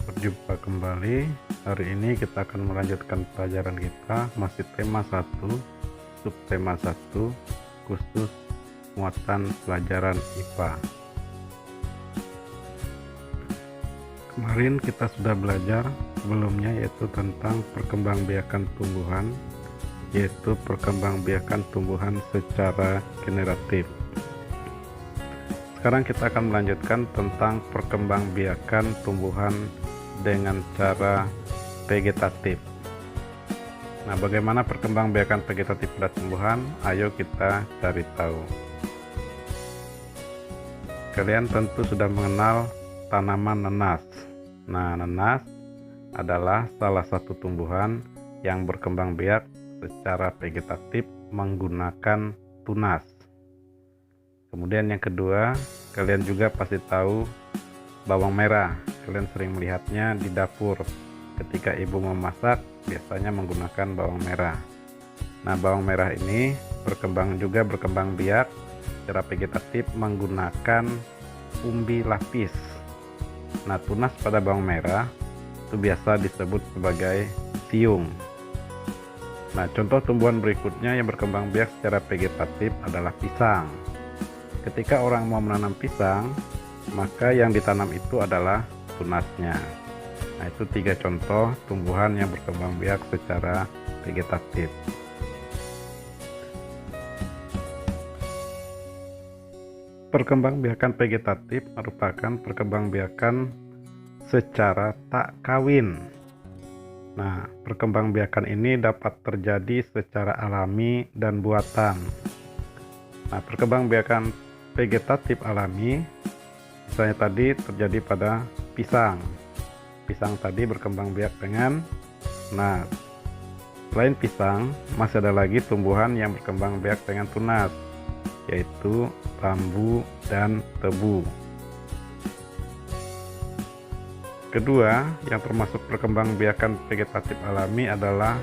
Berjumpa kembali. Hari ini kita akan melanjutkan pelajaran kita, masih tema 1, subtema 1, khusus muatan pelajaran IPA. Kemarin kita sudah belajar sebelumnya, yaitu tentang perkembangbiakan tumbuhan, yaitu perkembangbiakan tumbuhan secara generatif. Sekarang kita akan melanjutkan tentang perkembangbiakan tumbuhan dengan cara vegetatif. Nah, bagaimana perkembangbiakan vegetatif pada tumbuhan? Ayo kita cari tahu. Kalian tentu sudah mengenal tanaman nenas. Nah, nenas adalah salah satu tumbuhan yang berkembang biak secara vegetatif menggunakan tunas. Kemudian yang kedua, kalian juga pasti tahu bawang merah. Kalian sering melihatnya di dapur. Ketika ibu memasak, biasanya menggunakan bawang merah. Nah, bawang merah ini berkembang biak secara vegetatif menggunakan umbi lapis. Nah, tunas pada bawang merah itu biasa disebut sebagai siung. Nah, contoh tumbuhan berikutnya yang berkembang biak secara vegetatif adalah pisang. Ketika orang mau menanam pisang, maka yang ditanam itu adalah tunasnya. Nah, itu 3 contoh tumbuhan yang berkembang biak secara vegetatif. Perkembangbiakan vegetatif merupakan perkembangbiakan secara tak kawin. Nah, perkembangbiakan ini dapat terjadi secara alami dan buatan. Nah, perkembangbiakan vegetatif alami misalnya tadi terjadi pada pisang. Pisang tadi berkembang biak dengan tunas. Selain pisang, masih ada lagi tumbuhan yang berkembang biak dengan tunas, yaitu bambu dan tebu. Kedua, yang termasuk perkembangbiakan vegetatif alami adalah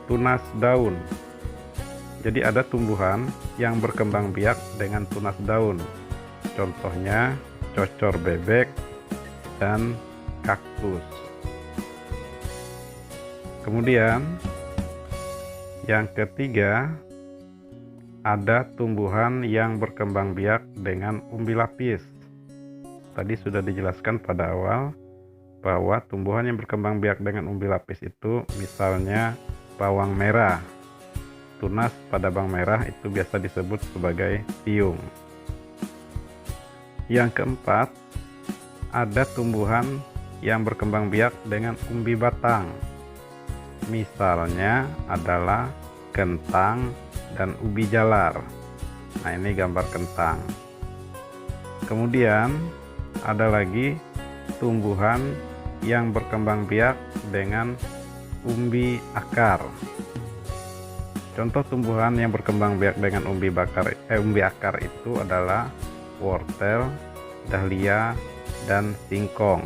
tunas daun. Jadi ada tumbuhan yang berkembang biak dengan tunas daun. Contohnya cocor bebek dan kaktus. Kemudian yang ketiga, ada tumbuhan yang berkembang biak dengan umbi lapis. Tadi sudah dijelaskan pada awal bahwa tumbuhan yang berkembang biak dengan umbi lapis itu misalnya bawang merah. Tunas pada bawang merah itu biasa disebut sebagai siung. Yang keempat, ada tumbuhan yang berkembang biak dengan umbi batang. Misalnya adalah kentang dan ubi jalar. Nah, ini gambar kentang. Kemudian ada lagi tumbuhan yang berkembang biak dengan umbi akar. Contoh tumbuhan yang berkembang biak dengan umbi akar itu adalah wortel, dahlia, dan singkong.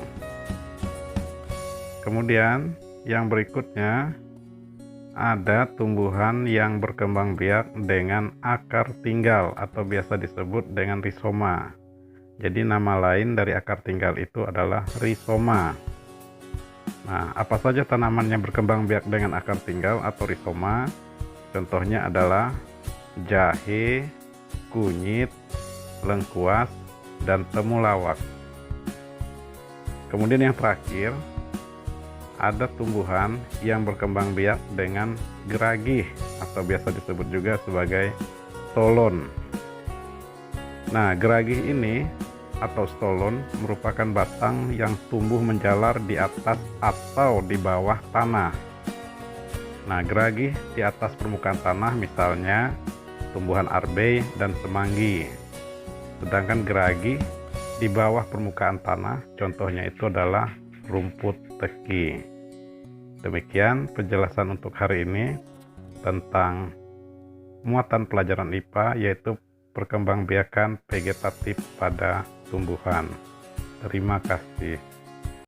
Kemudian yang berikutnya ada tumbuhan yang berkembang biak dengan akar tinggal atau biasa disebut dengan rizoma. Jadi nama lain dari akar tinggal itu adalah rizoma. Nah, apa saja tanaman yang berkembang biak dengan akar tinggal atau rizoma? Contohnya adalah jahe, kunyit, lengkuas, dan temulawak. Kemudian yang terakhir, ada tumbuhan yang berkembang biak dengan geragih atau biasa disebut juga sebagai stolon. Nah, geragih ini atau stolon merupakan batang yang tumbuh menjalar di atas atau di bawah tanah. Nah, geragih di atas permukaan tanah misalnya tumbuhan arbei dan semanggi. Sedangkan geragih di bawah permukaan tanah contohnya itu adalah rumput teki. Demikian penjelasan untuk hari ini tentang muatan pelajaran IPA, yaitu perkembangbiakan vegetatif pada tumbuhan. Terima kasih.